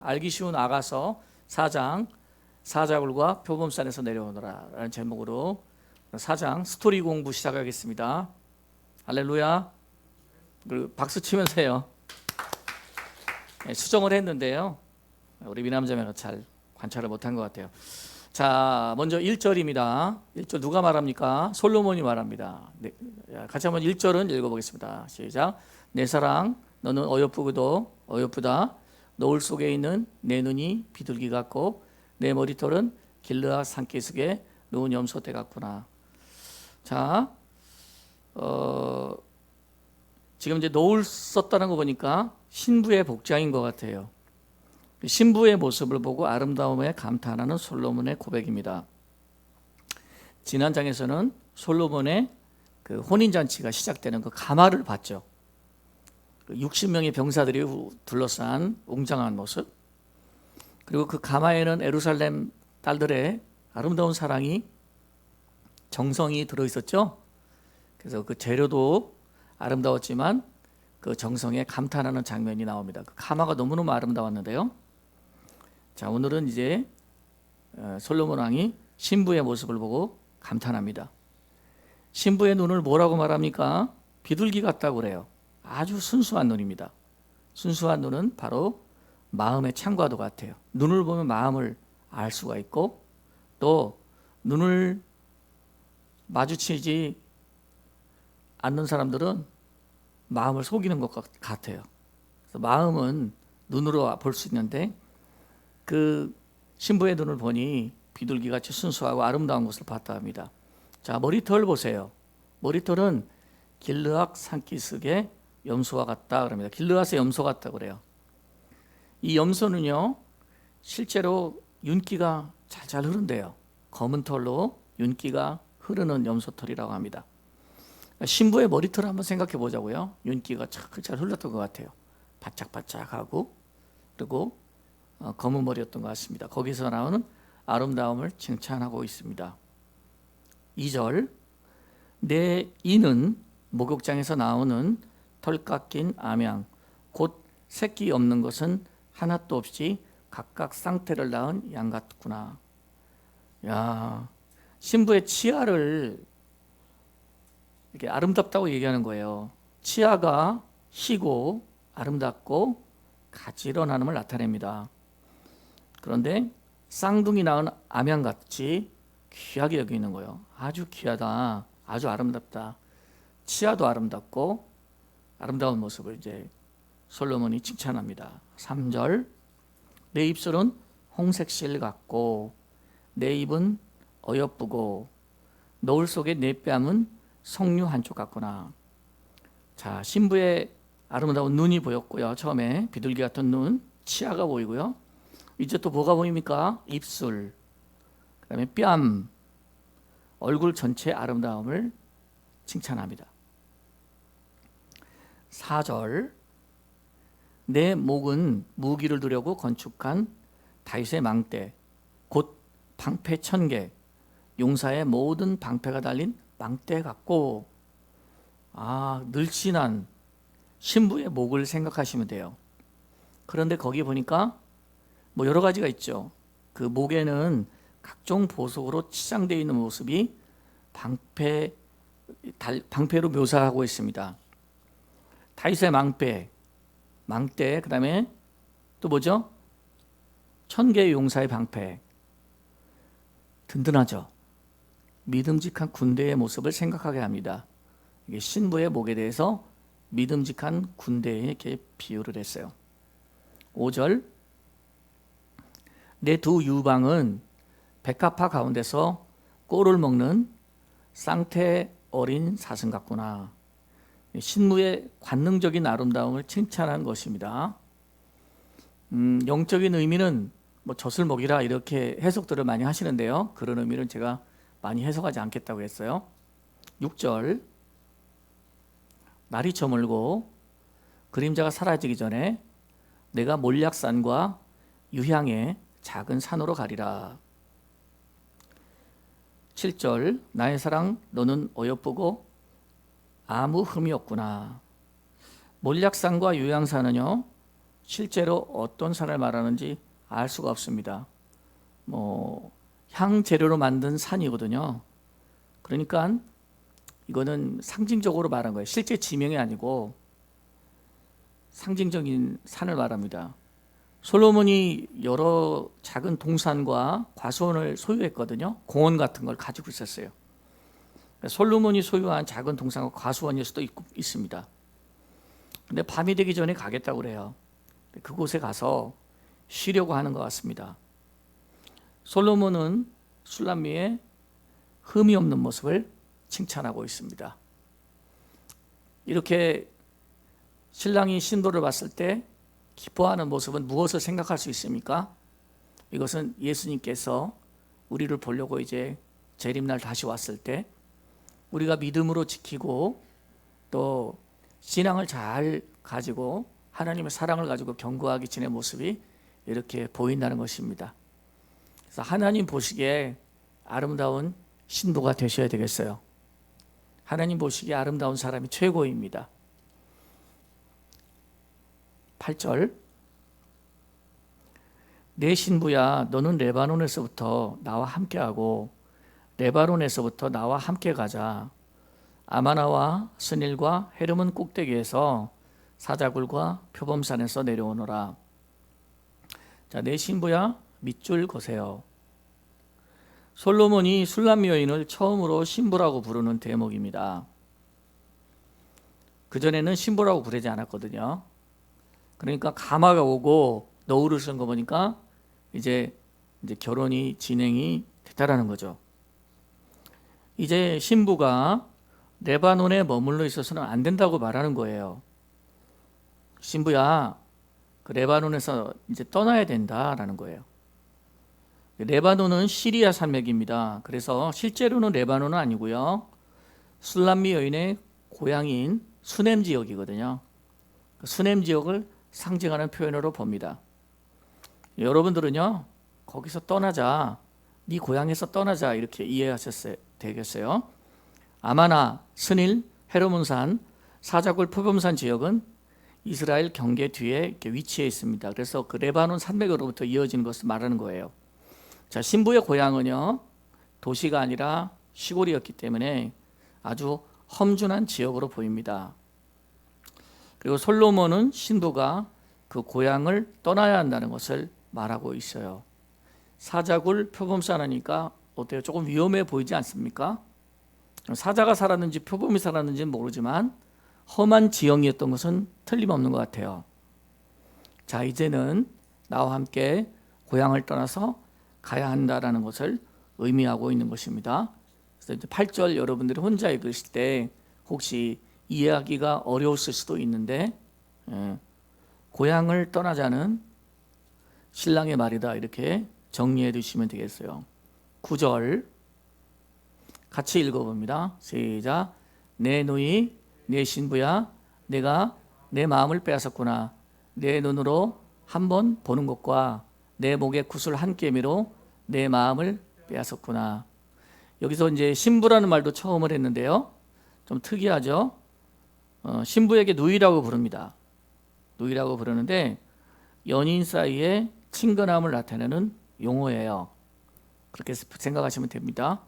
알기 쉬운 아가서 4장 사자굴과 표범산에서 내려오너라 라는 제목으로 4장 스토리 공부 시작하겠습니다. 할렐루야. 박수 치면서 해요. 수정을 했는데요, 우리 미남자매가 잘 관찰을 못한 것 같아요. 자, 먼저 1절입니다. 1절 누가 말합니까? 솔로몬이 말합니다. 네, 같이 한번 1절은 읽어보겠습니다. 시작. 내 사랑 너는 어여쁘고도 어여쁘다. 노을 속에 있는 내 눈이 비둘기 같고 내 머리털은 길르앗 산기슭에 누운 염소떼 같구나. 자, 지금 이제 노을 썼다는 거 보니까 신부의 복장인 것 같아요. 신부의 모습을 보고 아름다움에 감탄하는 솔로몬의 고백입니다. 지난 장에서는 솔로몬의 그 혼인잔치가 시작되는 그 가마를 봤죠. 60명의 병사들이 둘러싼 웅장한 모습, 그리고 그 가마에는 예루살렘 딸들의 아름다운 사랑이, 정성이 들어있었죠. 그래서 그 재료도 아름다웠지만 그 정성에 감탄하는 장면이 나옵니다. 그 가마가 너무너무 아름다웠는데요. 자, 오늘은 이제 솔로몬 왕이 신부의 모습을 보고 감탄합니다. 신부의 눈을 뭐라고 말합니까? 비둘기 같다고 그래요. 아주 순수한 눈입니다. 순수한 눈은 바로 마음의 창과도 같아요. 눈을 보면 마음을 알 수가 있고, 또 눈을 마주치지 않는 사람들은 마음을 속이는 것 같아요. 그래서 마음은 눈으로 볼 수 있는데 그 신부의 눈을 보니 비둘기같이 순수하고 아름다운 것을 봤다 합니다. 자, 머리털 보세요. 머리털은 길르앗 산기슭의 염소와 같다 그럽니다. 길르앗의 염소 같다 그래요. 이 염소는요, 실제로 윤기가 잘잘 흐른대요. 검은 털로 윤기가 흐르는 염소털이라고 합니다. 신부의 머리털을 한번 생각해 보자고요. 윤기가 잘 흘렀던 것 같아요. 바짝바짝하고, 그리고 검은 머리였던 것 같습니다. 거기서 나오는 아름다움을 칭찬하고 있습니다. 2절, 내 이는 목욕장에서 나오는 털 깎인 암양, 곧 새끼 없는 것은 하나도 없이 각각 쌍태를 낳은 양 같구나. 야, 신부의 치아를 이렇게 아름답다고 얘기하는 거예요. 치아가 희고 아름답고 가지런함을 나타냅니다. 그런데 쌍둥이 낳은 암양같이 귀하게 여기는 거예요. 아주 귀하다, 아주 아름답다. 치아도 아름답고 아름다운 모습을 이제 솔로몬이 칭찬합니다. 3절, 내 입술은 홍색실 같고 내 입은 어여쁘고 노을 속의 내 뺨은 석류 한쪽 같구나. 자, 신부의 아름다운 눈이 보였고요. 처음에 비둘기 같은 눈, 치아가 보이고요. 이제 또 뭐가 보입니까? 입술, 그 다음에 뺨, 얼굴 전체의 아름다움을 칭찬합니다. 4절, 내 목은 무기를 두려고 건축한 다윗의 망대, 곧 방패 1000개, 용사의 모든 방패가 달린 망대 같고, 늘씬한 신부의 목을 생각하시면 돼요. 그런데 거기 보니까 뭐 여러 가지가 있죠. 그 목에는 각종 보석으로 치장되어 있는 모습이 방패로 묘사하고 있습니다. 다윗의 망대, 그 다음에 또 뭐죠? 1000개의 용사의 방패. 든든하죠. 믿음직한 군대의 모습을 생각하게 합니다. 이게 신부의 목에 대해서 믿음직한 군대에 이렇게 비유를 했어요. 5절, 내 두 유방은 백합화 가운데서 꼴을 먹는 쌍태 어린 사슴 같구나. 신부의 관능적인 아름다움을 칭찬한 것입니다. 영적인 의미는 뭐 젖을 먹이라 이렇게 해석들을 많이 하시는데요, 그런 의미는 제가 많이 해석하지 않겠다고 했어요. 6절, 날이 저물고 그림자가 사라지기 전에 내가 몰약산과 유향의 작은 산으로 가리라. 7절, 나의 사랑 너는 어여쁘고 아무 흠이 없구나. 몰약산과 유향산은요, 실제로 어떤 산을 말하는지 알 수가 없습니다. 향 재료로 만든 산이거든요. 그러니까 이거는 상징적으로 말한 거예요. 실제 지명이 아니고 상징적인 산을 말합니다. 솔로몬이 여러 작은 동산과 과수원을 소유했거든요. 공원 같은 걸 가지고 있었어요. 솔로몬이 소유한 작은 동산과 과수원일 수도 있습니다. 근데 밤이 되기 전에 가겠다고 그래요. 그곳에 가서 쉬려고 하는 것 같습니다. 솔로몬은 술람미의 흠이 없는 모습을 칭찬하고 있습니다. 이렇게 신랑이 신부를 봤을 때 기뻐하는 모습은 무엇을 생각할 수 있습니까? 이것은 예수님께서 우리를 보려고 이제 재림날 다시 왔을 때 우리가 믿음으로 지키고 또 신앙을 잘 가지고 하나님의 사랑을 가지고 견고하게 지낸 모습이 이렇게 보인다는 것입니다. 그래서 하나님 보시기에 아름다운 신부가 되셔야 되겠어요. 하나님 보시기에 아름다운 사람이 최고입니다. 8절, 내 신부야 너는 레바논에서부터 나와 함께하고 레바논에서부터 나와 함께 가자. 아마나와 스닐과 헤르몬 꼭대기에서 사자굴과 표범산에서 내려오너라. 자, 내 신부야 밑줄 거세요. 솔로몬이 술람 여인을 처음으로 신부라고 부르는 대목입니다. 그전에는 신부라고 부르지 않았거든요. 그러니까 가마가 오고 너울을 쓴 거 보니까 이제 결혼이 진행이 됐다라는 거죠. 이제 신부가 레바논에 머물러 있어서는 안 된다고 말하는 거예요. 신부야, 그 레바논에서 이제 떠나야 된다라는 거예요. 레바논은 시리아 산맥입니다. 그래서 실제로는 레바논은 아니고요. 술람미 여인의 고향인 수넴 지역이거든요. 수넴 지역을 상징하는 표현으로 봅니다. 여러분들은요, 거기서 떠나자, 네 고향에서 떠나자 이렇게 이해하셨어야 되겠어요. 아마나, 스닐, 헤르몬산, 사자굴 표범산 지역은 이스라엘 경계 뒤에 이렇게 위치해 있습니다. 그래서 그 레바논 산맥으로부터 이어지는 것을 말하는 거예요. 자, 신부의 고향은요, 도시가 아니라 시골이었기 때문에 아주 험준한 지역으로 보입니다. 그리고 솔로몬은 신부가 그 고향을 떠나야 한다는 것을 말하고 있어요. 사자굴 표범산 하니까 어때요? 조금 위험해 보이지 않습니까? 사자가 살았는지 표범이 살았는지는 모르지만 험한 지형이었던 것은 틀림없는 것 같아요. 자, 이제는 나와 함께 고향을 떠나서 가야 한다라는 것을 의미하고 있는 것입니다. 그래서 이제 8절 여러분들이 혼자 읽으실 때 혹시 이해하기가 어려웠을 수도 있는데 고향을 떠나자는 신랑의 말이다 이렇게 정리해 두시면 되겠어요. 9절 같이 읽어봅니다. 시작. 내 누이 내 신부야 내가 내 마음을 빼앗았구나. 내 눈으로 한번 보는 것과 내 목에 구슬 한 깨미로 내 마음을 빼앗았구나. 여기서 이제 신부라는 말도 처음을 했는데요. 좀 특이하죠. 신부에게 누이라고 부릅니다. 누이라고 부르는데 연인 사이에 친근함을 나타내는 용어예요. 그렇게 생각하시면 됩니다.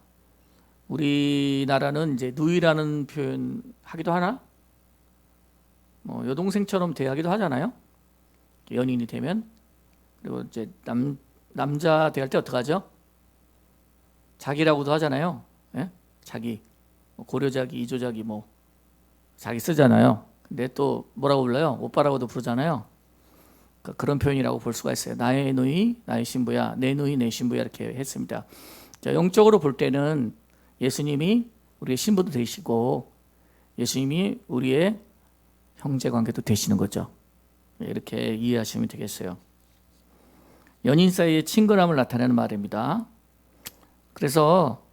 우리나라는 이제 누이라는 표현 하기도 하나? 여동생처럼 대하기도 하잖아요. 연인이 되면. 그리고 이제 남자 대할 때 어떻게 하죠? 자기라고도 하잖아요. 예? 자기. 고려자기, 이조자기 자기 쓰잖아요. 근데 또 뭐라고 불러요? 오빠라고도 부르잖아요. 그러니까 그런 표현이라고 볼 수가 있어요. 나의 누이, 나의 신부야, 내 누이, 내 신부야 이렇게 했습니다. 자, 영적으로 볼 때는 예수님이 우리의 신부도 되시고 예수님이 우리의 형제관계도 되시는 거죠. 이렇게 이해하시면 되겠어요. 연인 사이의 친근함을 나타내는 말입니다. 그래서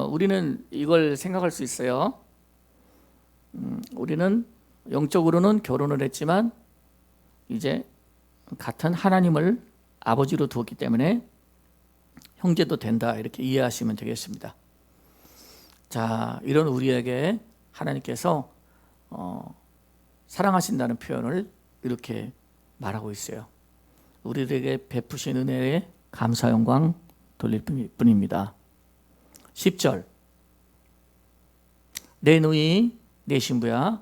우리는 이걸 생각할 수 있어요. 우리는 영적으로는 결혼을 했지만 이제 같은 하나님을 아버지로 두었기 때문에 형제도 된다 이렇게 이해하시면 되겠습니다. 자, 이런 우리에게 하나님께서 사랑하신다는 표현을 이렇게 말하고 있어요. 우리들에게 베푸신 은혜에 감사 영광 돌릴 뿐입니다. 10절 내 누이 내 신부야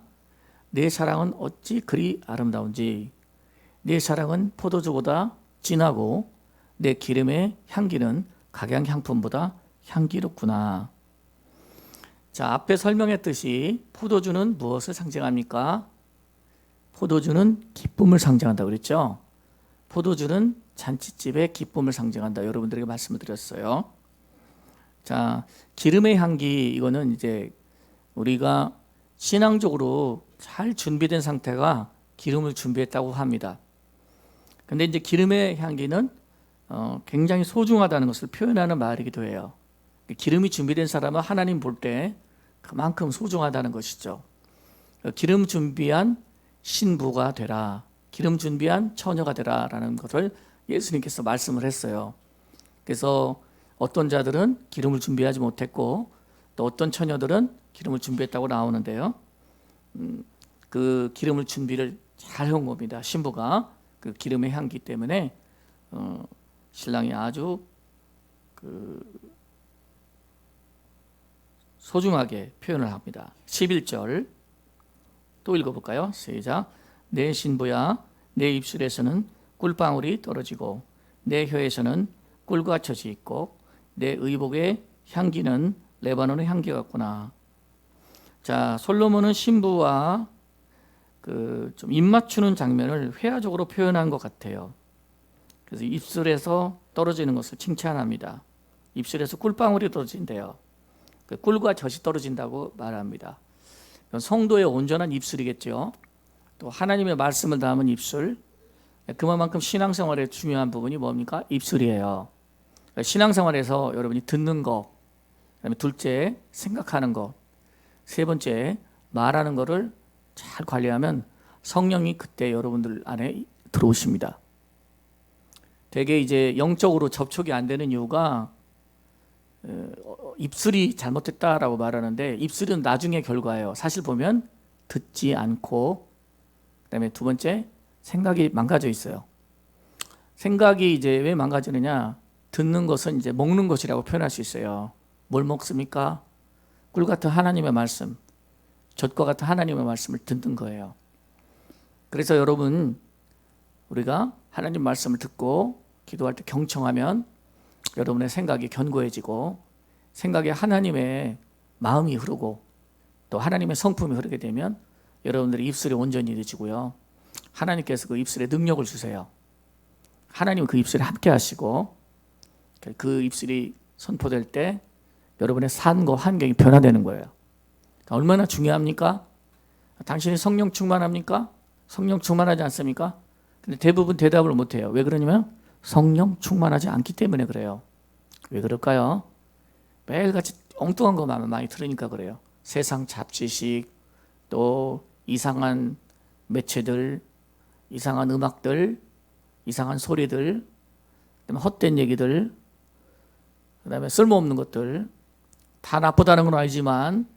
내 사랑은 어찌 그리 아름다운지 내 사랑은 포도주보다 진하고 내 기름의 향기는 각양향품보다 향기롭구나. 자, 앞에 설명했듯이 포도주는 무엇을 상징합니까? 포도주는 기쁨을 상징한다고 그랬죠. 포도주는 잔치집의 기쁨을 상징한다. 여러분들에게 말씀을 드렸어요. 자, 기름의 향기 이거는 이제 우리가 신앙적으로 잘 준비된 상태가 기름을 준비했다고 합니다. 근데 이제 기름의 향기는 굉장히 소중하다는 것을 표현하는 말이기도 해요. 기름이 준비된 사람은 하나님 볼 때 그만큼 소중하다는 것이죠. 기름 준비한 신부가 되라, 기름 준비한 처녀가 되라라는 것을 예수님께서 말씀을 했어요. 그래서 어떤 자들은 기름을 준비하지 못했고 또 어떤 처녀들은 기름을 준비했다고 나오는데요. 그 기름을 준비를 잘 해온 겁니다. 신부가 그 기름의 향기 때문에 신랑이 아주 소중하게 표현을 합니다. 11절 또 읽어볼까요? 시작. 내 신부야 내 입술에서는 꿀방울이 떨어지고 내 혀에서는 꿀과 젖이 있고 내 의복의 향기는 레바논의 향기 같구나. 자, 솔로몬은 신부와 좀 입맞추는 장면을 회화적으로 표현한 것 같아요. 그래서 입술에서 떨어지는 것을 칭찬합니다. 입술에서 꿀방울이 떨어진대요. 그 꿀과 젖이 떨어진다고 말합니다. 성도의 온전한 입술이겠죠. 또 하나님의 말씀을 담은 입술. 그만큼 신앙생활의 중요한 부분이 뭡니까? 입술이에요. 신앙생활에서 여러분이 듣는 것, 그다음에 둘째 생각하는 것, 세 번째 말하는 것을 잘 관리하면 성령이 그때 여러분들 안에 들어오십니다. 되게 이제 영적으로 접촉이 안 되는 이유가 입술이 잘못됐다라고 말하는데 입술은 나중에 결과예요. 사실 보면 듣지 않고, 그다음에 두 번째 생각이 망가져 있어요. 생각이 이제 왜 망가지느냐? 듣는 것은 이제 먹는 것이라고 표현할 수 있어요. 뭘 먹습니까? 꿀 같은 하나님의 말씀, 젖과 같은 하나님의 말씀을 듣는 거예요. 그래서 여러분 우리가 하나님 말씀을 듣고 기도할 때 경청하면 여러분의 생각이 견고해지고 생각에 하나님의 마음이 흐르고 또 하나님의 성품이 흐르게 되면 여러분들의 입술이 온전히 이루어지고요. 하나님께서 그 입술에 능력을 주세요. 하나님은 그 입술에 함께 하시고 그 입술이 선포될 때 여러분의 삶과 환경이 변화되는 거예요. 그러니까 얼마나 중요합니까? 당신이 성령 충만합니까? 성령 충만하지 않습니까? 근데 대부분 대답을 못해요. 왜 그러냐면 성령 충만하지 않기 때문에 그래요. 왜 그럴까요? 매일같이 엉뚱한 것만 많이 들으니까 그래요. 세상 잡지식, 또 이상한 매체들, 이상한 음악들, 이상한 소리들, 그다음에 헛된 얘기들, 그다음에 쓸모없는 것들, 다 나쁘다는 건 아니지만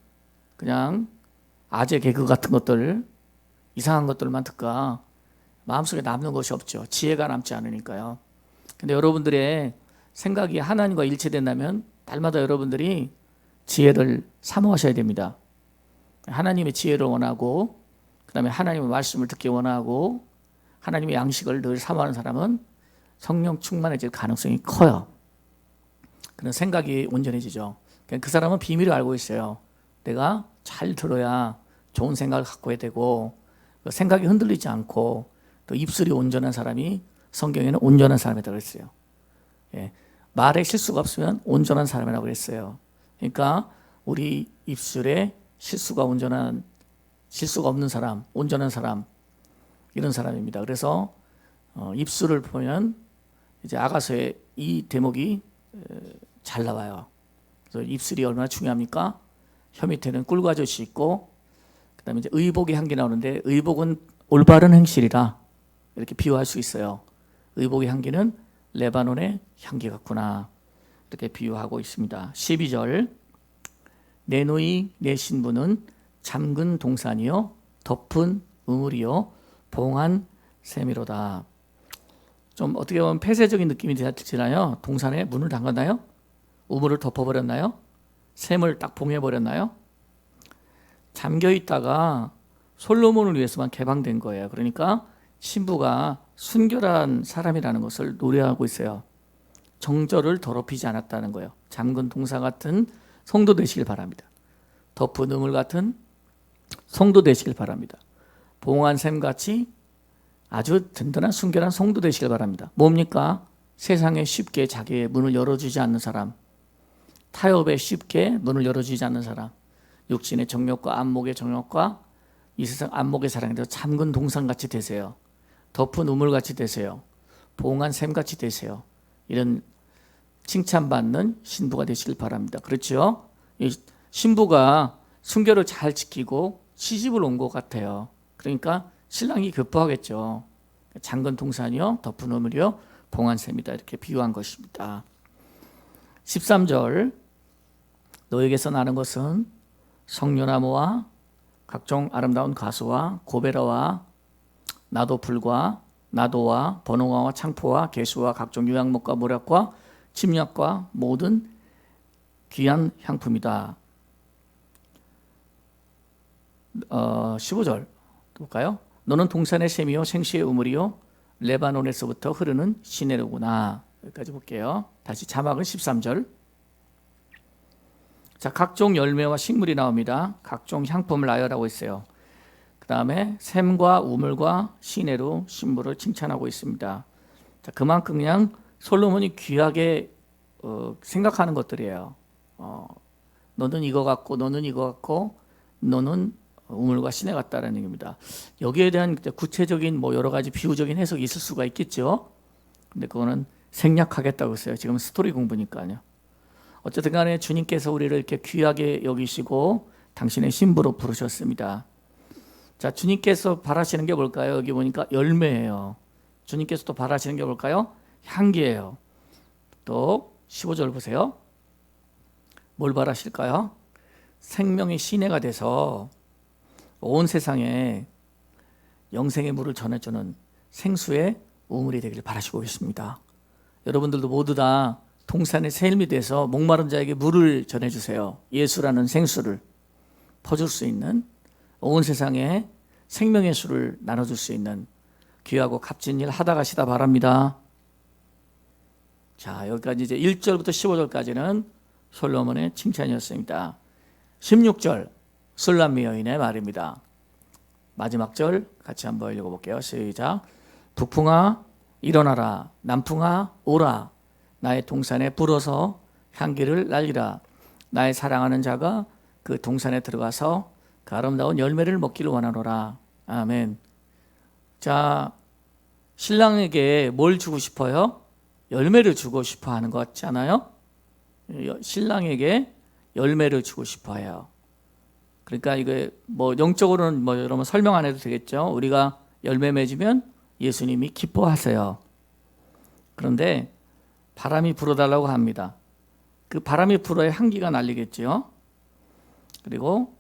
그냥 아재 개그 같은 것들, 이상한 것들만 듣까 마음속에 남는 것이 없죠. 지혜가 남지 않으니까요. 근데 여러분들의 생각이 하나님과 일치된다면 날마다 여러분들이 지혜를 사모하셔야 됩니다. 하나님의 지혜를 원하고 그 다음에 하나님의 말씀을 듣기 원하고 하나님의 양식을 늘 사모하는 사람은 성령 충만해질 가능성이 커요. 그런 생각이 온전해지죠. 그 사람은 비밀을 알고 있어요. 내가 잘 들어야 좋은 생각을 갖고 되고 생각이 흔들리지 않고 또 입술이 온전한 사람이 성경에는 온전한 사람이라고 했어요. 예, 말에 실수가 없으면 온전한 사람이라고 했어요. 그러니까 우리 입술에 실수가 없는 사람, 온전한 사람, 이런 사람입니다. 그래서 입술을 보면 이제 아가서의 이 대목이 잘 나와요. 그래서 입술이 얼마나 중요합니까? 혀 밑에는 꿀과 젖이 있고, 그다음에 이제 의복의 향기 나오는데 의복은 올바른 행실이라 이렇게 비유할 수 있어요. 의복의 향기는 레바논의 향기 같구나 이렇게 비유하고 있습니다. 12절 내 누이 내 신부는 잠근 동산이요 덮은 우물이요 봉한 셈이로다. 좀 어떻게 보면 폐쇄적인 느낌이 드시나요? 동산에 문을 잠갔나요? 우물을 덮어버렸나요? 셈을 딱 봉해버렸나요? 잠겨있다가 솔로몬을 위해서만 개방된 거예요. 그러니까 신부가 순결한 사람이라는 것을 노래하고 있어요. 정절을 더럽히지 않았다는 거예요. 잠근 동사 같은 성도 되시길 바랍니다. 덮은 우물 같은 성도 되시길 바랍니다. 봉한 샘같이 아주 든든한 순결한 성도 되시길 바랍니다. 뭡니까? 세상에 쉽게 자기의 문을 열어주지 않는 사람, 타협에 쉽게 문을 열어주지 않는 사람, 육신의 정욕과 안목의 정욕과 이 세상 안목의 사랑에 대해서 잠근 동산같이 되세요. 덮은 우물같이 되세요. 봉한 샘같이 되세요. 이런 칭찬받는 신부가 되시길 바랍니다. 그렇죠? 신부가 순결을 잘 지키고 시집을 온 것 같아요. 그러니까 신랑이 기뻐하겠죠. 잠근 동산이요, 덮은 우물이요, 봉한 샘이다. 이렇게 비유한 것입니다. 13절, 너에게서 나는 것은 성류나무와 각종 아름다운 가수와 고베라와 나도풀과 나도와 버농화와 창포와 개수와 각종 유향목과 모략과 침략과 모든 귀한 향품이다. 15절 볼까요? 너는 동산의 샘이요 생수의 우물이요 레바논에서부터 흐르는 시내로구나. 여기까지 볼게요. 다시 자막은 13절. 자, 각종 열매와 식물이 나옵니다. 각종 향품을 나열하고 있어요. 그 다음에 샘과 우물과 시내로 신부를 칭찬하고 있습니다. 자, 그만큼 그냥 솔로몬이 귀하게 생각하는 것들이에요. 너는 이거 같고 너는 이거 같고 너는 우물과 시내 같다라는 얘기입니다. 여기에 대한 구체적인 뭐 여러 가지 비유적인 해석이 있을 수가 있겠죠. 근데 그거는 생략하겠다고 했어요. 지금 스토리 공부니까요. 어쨌든 간에 주님께서 우리를 이렇게 귀하게 여기시고 당신의 신부로 부르셨습니다. 자, 주님께서 바라시는 게 뭘까요? 여기 보니까 열매예요. 주님께서 또 바라시는 게 뭘까요? 향기예요. 또 15절 보세요. 뭘 바라실까요? 생명의 시내가 돼서 온 세상에 영생의 물을 전해주는 생수의 우물이 되기를 바라시고 계십니다. 여러분들도 모두 다 동산의 샘이 돼서 목마른 자에게 물을 전해주세요. 예수라는 생수를 퍼줄 수 있는, 온 세상에 생명의 수를 나눠줄 수 있는 귀하고 값진 일 하다 가시다 바랍니다. 자, 여기까지 이제 1절부터 15절까지는 솔로몬의 칭찬이었습니다. 16절 술람미 여인의 말입니다. 마지막 절 같이 한번 읽어볼게요. 시작. 북풍아 일어나라, 남풍아 오라, 나의 동산에 불어서 향기를 날리라. 나의 사랑하는 자가 그 동산에 들어가서 그 아름다운 열매를 먹기를 원하노라. 아멘. 자, 신랑에게 뭘 주고 싶어요? 열매를 주고 싶어 하는 것 같지 않아요? 신랑에게 열매를 주고 싶어 해요. 그러니까 이게 뭐 영적으로는 뭐 여러분 설명 안 해도 되겠죠. 우리가 열매 맺으면 예수님이 기뻐하세요. 그런데 바람이 불어달라고 합니다. 그 바람이 불어야 향기가 날리겠죠. 그리고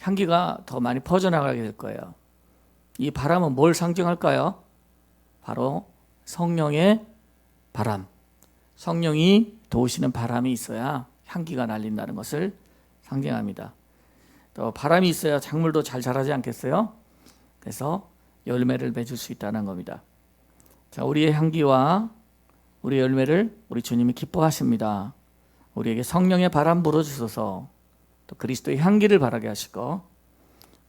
향기가 더 많이 퍼져나가게 될 거예요. 이 바람은 뭘 상징할까요? 바로 성령의 바람. 성령이 도우시는 바람이 있어야 향기가 날린다는 것을 상징합니다. 또 바람이 있어야 작물도 잘 자라지 않겠어요? 그래서 열매를 맺을 수 있다는 겁니다. 자, 우리의 향기와 우리의 열매를 우리 주님이 기뻐하십니다. 우리에게 성령의 바람 불어주셔서 또 그리스도의 향기를 바라게 하시고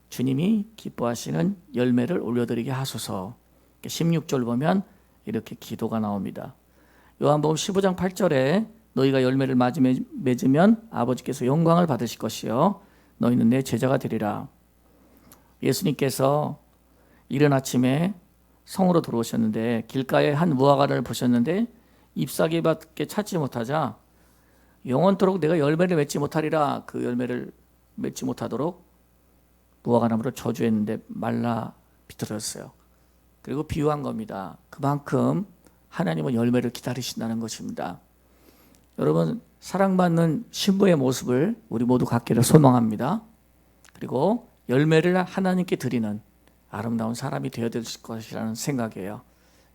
주님이 기뻐하시는 열매를 올려드리게 하소서. 16절 보면 이렇게 기도가 나옵니다. 요한복음 15장 8절에 너희가 열매를 맺으면 아버지께서 영광을 받으실 것이요 너희는 내 제자가 되리라. 예수님께서 이른 아침에 성으로 들어오셨는데 길가에 한 무화과를 보셨는데 잎사귀밖에 찾지 못하자 영원토록 내가 열매를 맺지 못하리라. 그 열매를 맺지 못하도록 무화과나무를 저주했는데 말라 비틀어졌어요. 그리고 비유한 겁니다. 그만큼 하나님은 열매를 기다리신다는 것입니다. 여러분, 사랑받는 신부의 모습을 우리 모두 갖기를 소망합니다. 그리고 열매를 하나님께 드리는 아름다운 사람이 되어야 될 것이라는 생각이에요.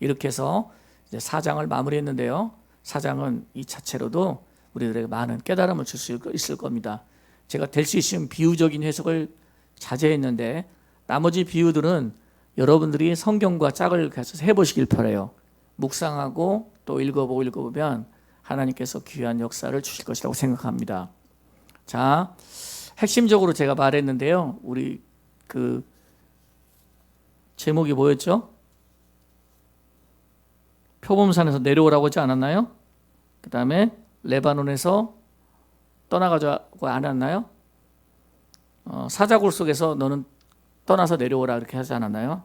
이렇게 해서 이제 4장을 마무리했는데요. 4장은 이 자체로도 우리들에게 많은 깨달음을 줄 수 있을 겁니다. 제가 될 수 있으면 비유적인 해석을 자제했는데 나머지 비유들은 여러분들이 성경과 짝을 해서 해보시길 바라요. 묵상하고 또 읽어보면 하나님께서 귀한 역사를 주실 것이라고 생각합니다. 자, 핵심적으로 제가 말했는데요. 우리 그 제목이 뭐였죠? 표범산에서 내려오라고 하지 않았나요? 그 다음에 레바논에서 떠나가자고 안 했나요? 사자굴 속에서 너는 떠나서 내려오라 이렇게 하지 않았나요?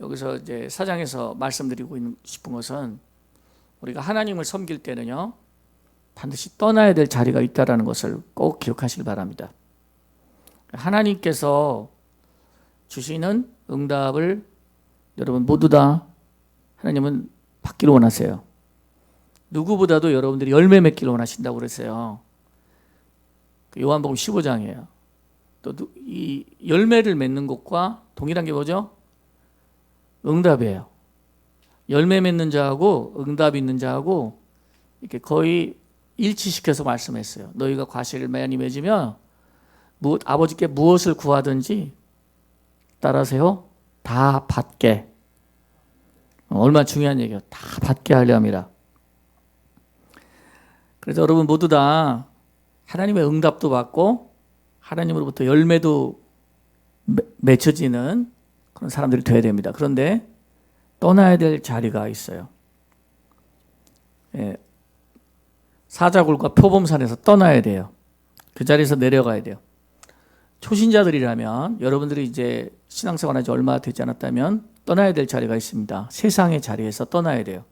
여기서 이제 4장에서 말씀드리고 싶은 것은 우리가 하나님을 섬길 때는요 반드시 떠나야 될 자리가 있다는 것을 꼭 기억하시길 바랍니다. 하나님께서 주시는 응답을 여러분 모두 다 하나님은 받기를 원하세요. 누구보다도 여러분들이 열매 맺기를 원하신다고 그랬어요. 요한복음 15장이에요. 또 이 열매를 맺는 것과 동일한 게 뭐죠? 응답이에요. 열매 맺는 자하고 응답 있는 자하고 이렇게 거의 일치시켜서 말씀했어요. 너희가 과실을 많이 맺으면 아버지께 무엇을 구하든지 따라하세요. 다 받게. 얼마나 중요한 얘기예요. 다 받게 하려 함이라. 그래서 여러분 모두 다 하나님의 응답도 받고 하나님으로부터 열매도 맺혀지는 그런 사람들이 되어야 됩니다. 그런데 떠나야 될 자리가 있어요. 예, 사자굴과 표범산에서 떠나야 돼요. 그 자리에서 내려가야 돼요. 초신자들이라면 여러분들이 이제 신앙생활 한지 얼마 되지 않았다면 떠나야 될 자리가 있습니다. 세상의 자리에서 떠나야 돼요.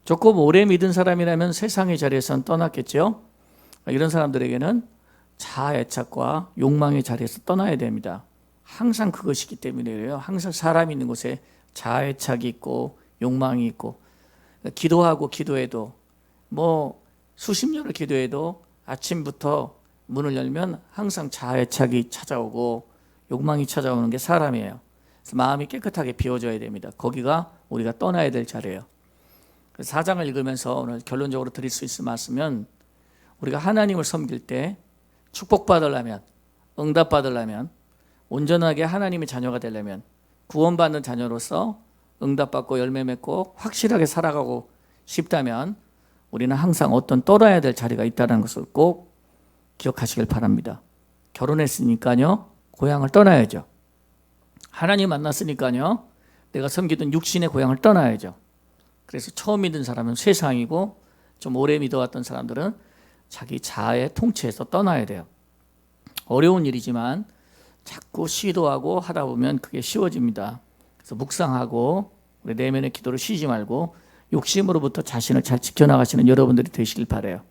조금 오래 믿은 사람이라면 세상의 자리에서는 떠났겠죠. 이런 사람들에게는 자아애착과 욕망의 자리에서 떠나야 됩니다. 항상 그것이기 때문에 그래요. 항상 사람이 있는 곳에 자아애착이 있고 욕망이 있고 기도하고 기도해도 뭐 수십 년을 기도해도 아침부터 문을 열면 항상 자아애착이 찾아오고 욕망이 찾아오는 게 사람이에요. 그래서 마음이 깨끗하게 비워져야 됩니다. 거기가 우리가 떠나야 될 자리예요. 그래서 4장을 읽으면서 오늘 결론적으로 드릴 수 있을 말씀은 우리가 하나님을 섬길 때 축복받으려면 응답받으려면 온전하게 하나님의 자녀가 되려면 구원받는 자녀로서 응답받고 열매 맺고 확실하게 살아가고 싶다면 우리는 항상 어떤 떠나야 될 자리가 있다는 것을 꼭 기억하시길 바랍니다. 결혼했으니까요 고향을 떠나야죠. 하나님 만났으니까요 내가 섬기던 육신의 고향을 떠나야죠. 그래서 처음 믿은 사람은 세상이고 좀 오래 믿어왔던 사람들은 자기 자아의 통치에서 떠나야 돼요. 어려운 일이지만 자꾸 시도하고 하다 보면 그게 쉬워집니다. 그래서 묵상하고 우리 내면의 기도를 쉬지 말고 욕심으로부터 자신을 잘 지켜나가시는 여러분들이 되시길 바라요.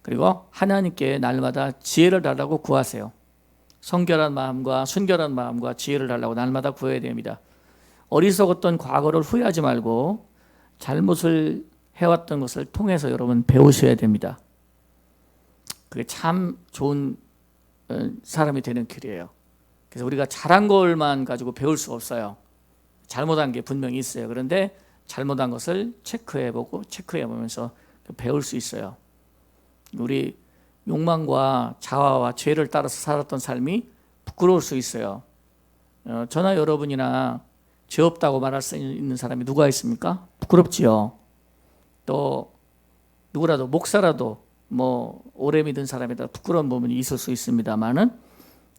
그리고 하나님께 날마다 지혜를 달라고 구하세요. 성결한 마음과 순결한 마음과 지혜를 달라고 날마다 구해야 됩니다. 어리석었던 과거를 후회하지 말고 잘못을 해왔던 것을 통해서 여러분 배우셔야 됩니다. 그게 참 좋은 사람이 되는 길이에요. 그래서 우리가 잘한 것만 가지고 배울 수 없어요. 잘못한 게 분명히 있어요. 그런데 잘못한 것을 체크해보고 체크해보면서 배울 수 있어요. 우리 욕망과 자아와 죄를 따라서 살았던 삶이 부끄러울 수 있어요. 저나 여러분이나 죄 없다고 말할 수 있는 사람이 누가 있습니까? 부끄럽지요. 또 누구라도 목사라도 뭐 오래 믿은 사람이다 부끄러운 부분이 있을 수 있습니다만은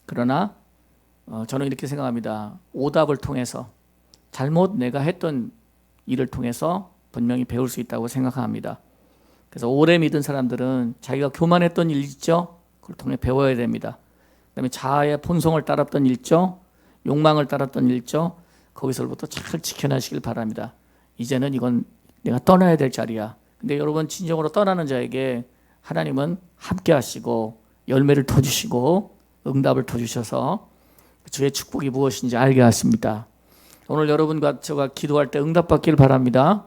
그러나 저는 이렇게 생각합니다. 오답을 통해서 잘못 내가 했던 일을 통해서 분명히 배울 수 있다고 생각합니다. 그래서 오래 믿은 사람들은 자기가 교만했던 일 있죠? 그걸 통해 배워야 됩니다. 그다음에 자아의 본성을 따랐던 일 있죠? 욕망을 따랐던 일 있죠? 거기서부터 잘 지켜나시길 바랍니다. 이제는 이건 내가 떠나야 될 자리야. 근데 여러분 진정으로 떠나는 자에게 하나님은 함께 하시고 열매를 터주시고 응답을 터주셔서 주의 축복이 무엇인지 알게 하십니다. 오늘 여러분과 제가 기도할 때 응답받기를 바랍니다.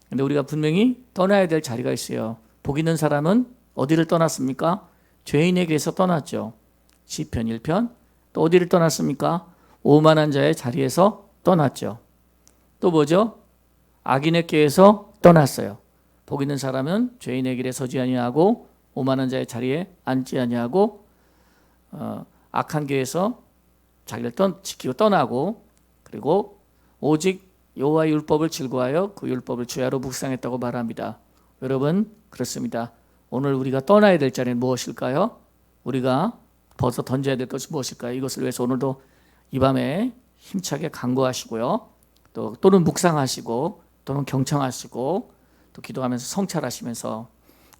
근데 우리가 분명히 떠나야 될 자리가 있어요. 복 있는 사람은 어디를 떠났습니까? 죄인에게서 떠났죠. 시편 1편. 또 어디를 떠났습니까? 오만한 자의 자리에서 떠났죠. 또 뭐죠? 악인의 꾀에서 떠났어요. 복 있는 사람은 죄인의 길에 서지 아니하고 오만한 자의 자리에 앉지 아니하고 악한 꾀에서 자기를 지키고 떠나고, 그리고 오직 여호와의 율법을 즐거워하여 그 율법을 주야로 묵상했다고 말합니다. 여러분, 그렇습니다. 오늘 우리가 떠나야 될 자리는 무엇일까요? 우리가 벗어 던져야 될 것이 무엇일까요? 이것을 위해서 오늘도 이 밤에 힘차게 간구하시고요. 또는 묵상하시고, 또는 경청하시고, 또 기도하면서 성찰하시면서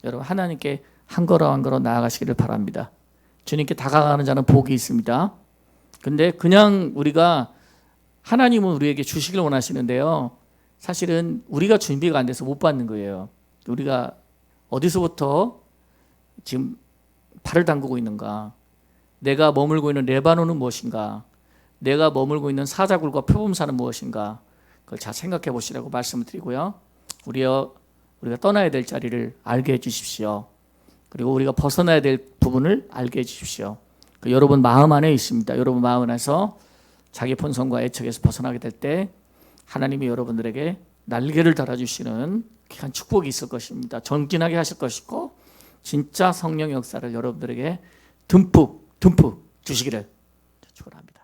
여러분 하나님께 한 걸음 한 걸음 나아가시기를 바랍니다. 주님께 다가가는 자는 복이 있습니다. 근데 그냥 우리가, 하나님은 우리에게 주시길 원하시는데요, 사실은 우리가 준비가 안 돼서 못 받는 거예요. 우리가 어디서부터 지금 발을 담그고 있는가? 내가 머물고 있는 레바논은 무엇인가? 내가 머물고 있는 사자굴과 표범산은 무엇인가? 그걸 잘 생각해 보시라고 말씀을 드리고요. 우리가 떠나야 될 자리를 알게 해 주십시오. 그리고 우리가 벗어나야 될 부분을 알게 해 주십시오. 여러분 마음 안에 있습니다. 여러분 마음 안에서 자기 본성과 애착에서 벗어나게 될 때 하나님이 여러분들에게 날개를 달아주시는 귀한 축복이 있을 것입니다. 전진하게 하실 것이고 진짜 성령 역사를 여러분들에게 듬뿍 주시기를 축원합니다.